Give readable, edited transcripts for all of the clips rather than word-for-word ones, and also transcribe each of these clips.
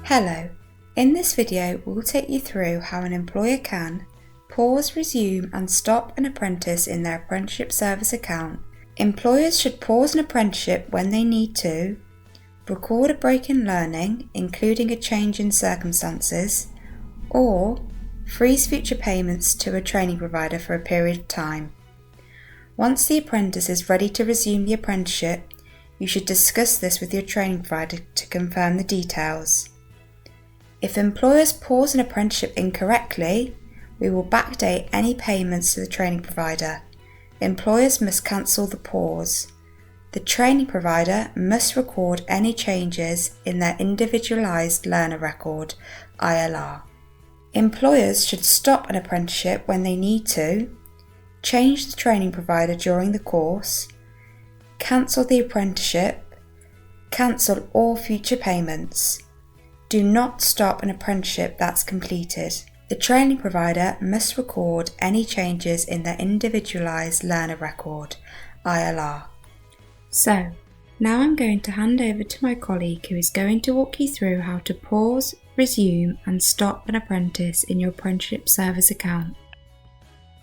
Hello, in this video we'll take you through how an employer can pause, resume and stop an apprentice in their apprenticeship service account. Employers should pause an apprenticeship when they need to, record a break in learning including a change in circumstances, or freeze future payments to a training provider for a period of time. Once the apprentice is ready to resume the apprenticeship, you should discuss this with your training provider to confirm the details. If employers pause an apprenticeship incorrectly, we will backdate any payments to the training provider. Employers must cancel the pause. The training provider must record any changes in their Individualised Learner Record, ILR. Employers should stop an apprenticeship when they need to, change the training provider during the course, cancel the apprenticeship, cancel all future payments. Do not stop an apprenticeship that's completed. The training provider must record any changes in their Individualised Learner Record, ILR. So, now I'm going to hand over to my colleague who is going to walk you through how to pause, resume and stop an apprentice in your apprenticeship service account.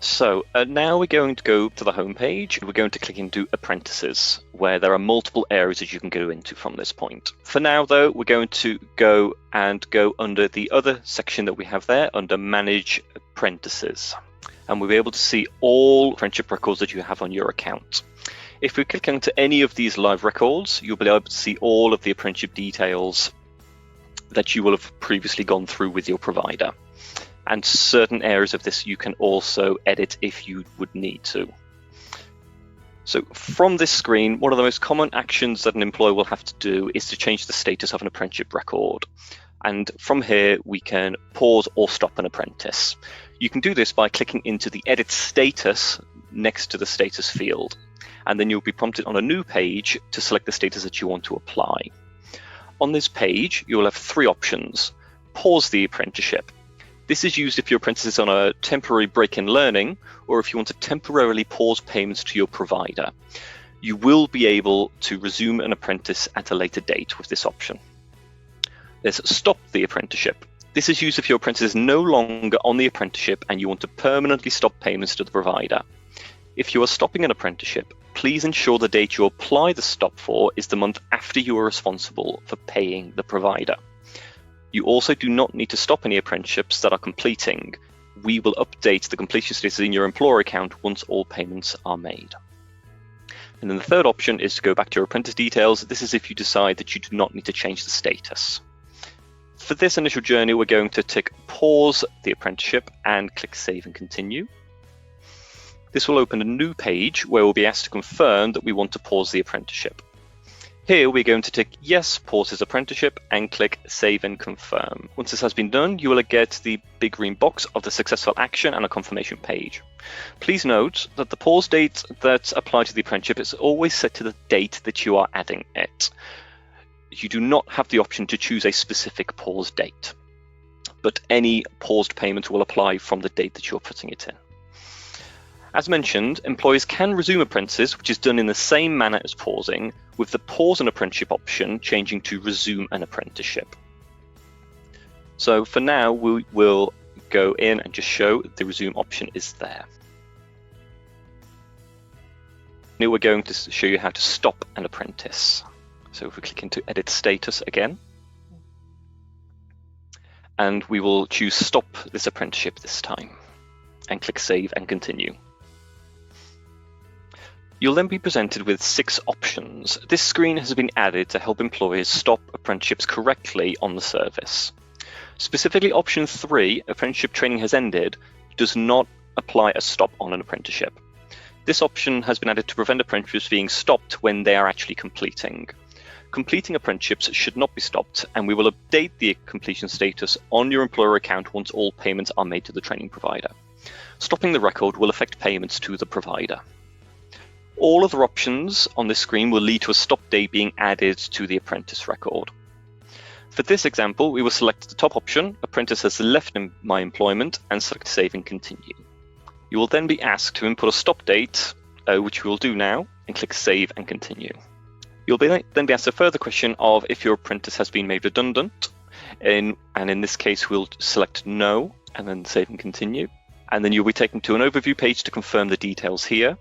So now we're going to go to the home page. We're going to click into Apprentices, where there are multiple areas that you can go into from this point. For now, though, we're going to go under the other section that we have there, under Manage Apprentices. And we'll be able to see all apprenticeship records that you have on your account. If we click into any of these live records, you'll be able to see all of the apprenticeship details that you will have previously gone through with your provider. And certain areas of this you can also edit if you would need to. So from this screen, one of the most common actions that an employer will have to do is to change the status of an apprenticeship record. And from here, we can pause or stop an apprentice. You can do this by clicking into the Edit Status next to the Status field. And then you'll be prompted on a new page to select the status that you want to apply. On this page, you will have three options. Pause the apprenticeship. This is used if your apprentice is on a temporary break in learning, or if you want to temporarily pause payments to your provider. You will be able to resume an apprentice at a later date with this option. There's Stop the apprenticeship. This is used if your apprentice is no longer on the apprenticeship and you want to permanently stop payments to the provider. If you are stopping an apprenticeship, please ensure the date you apply the stop for is the month after you are responsible for paying the provider. You also do not need to stop any apprenticeships that are completing. We will update the completion status in your employer account once all payments are made. And then the third option is to go back to your apprentice details. This is if you decide that you do not need to change the status. For this initial journey, we're going to tick Pause the apprenticeship and click Save and Continue. This will open a new page where we'll be asked to confirm that we want to pause the apprenticeship. Here we're going to tick Yes, pause this apprenticeship and click Save and Confirm. Once this has been done, you will get the big green box of the successful action and a confirmation page. Please note that the pause date that applies to the apprenticeship is always set to the date that you are adding it. You do not have the option to choose a specific pause date, but any paused payment will apply from the date that you're putting it in. As mentioned, employers can resume apprentices, which is done in the same manner as pausing, with the pause an apprenticeship option changing to resume an apprenticeship. So for now, we will go in and just show the resume option is there. Now we're going to show you how to stop an apprentice. So if we click into Edit Status again, and we will choose Stop this apprenticeship this time, and click Save and Continue. You'll then be presented with 6 options. This screen has been added to help employers stop apprenticeships correctly on the service. Specifically, option 3, apprenticeship training has ended, does not apply a stop on an apprenticeship. This option has been added to prevent apprenticeships being stopped when they are actually completing. Completing apprenticeships should not be stopped, and we will update the completion status on your employer account once all payments are made to the training provider. Stopping the record will affect payments to the provider. All other options on this screen will lead to a stop date being added to the apprentice record. For this example, we will select the top option, Apprentice has left my employment, and select Save and Continue. You will then be asked to input a stop date, which we will do now, and click Save and Continue. You'll then be asked a further question of if your apprentice has been made redundant. And in this case, we'll select no, and then save and continue. And then you'll be taken to an overview page to confirm the details here.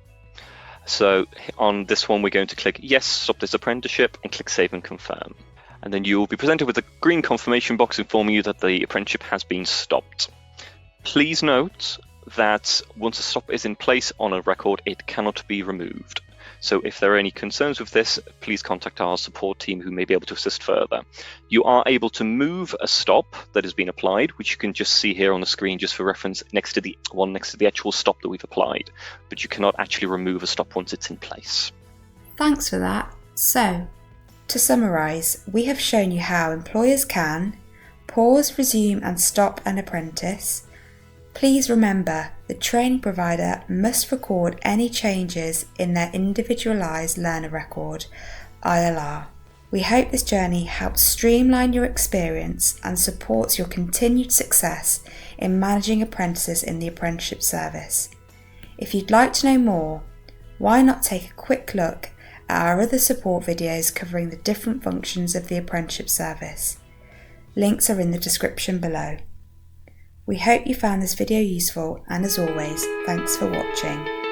So on this one, we're going to click yes, stop this apprenticeship, and click save and confirm. And then you will be presented with a green confirmation box informing you that the apprenticeship has been stopped. Please note that once a stop is in place on a record, it cannot be removed. So if there are any concerns with this, please contact our support team who may be able to assist further. You are able to move a stop that has been applied, which you can just see here on the screen just for reference next to the actual stop that we've applied, but you cannot actually remove a stop once it's in place. Thanks for that. So, to summarise, we have shown you how employers can pause, resume and stop an apprentice. Please remember, the training provider must record any changes in their Individualised Learner Record, ILR. We hope this journey helps streamline your experience and supports your continued success in managing apprentices in the apprenticeship service. If you'd like to know more, why not take a quick look at our other support videos covering the different functions of the apprenticeship service. Links are in the description below. We hope you found this video useful, and as always, thanks for watching.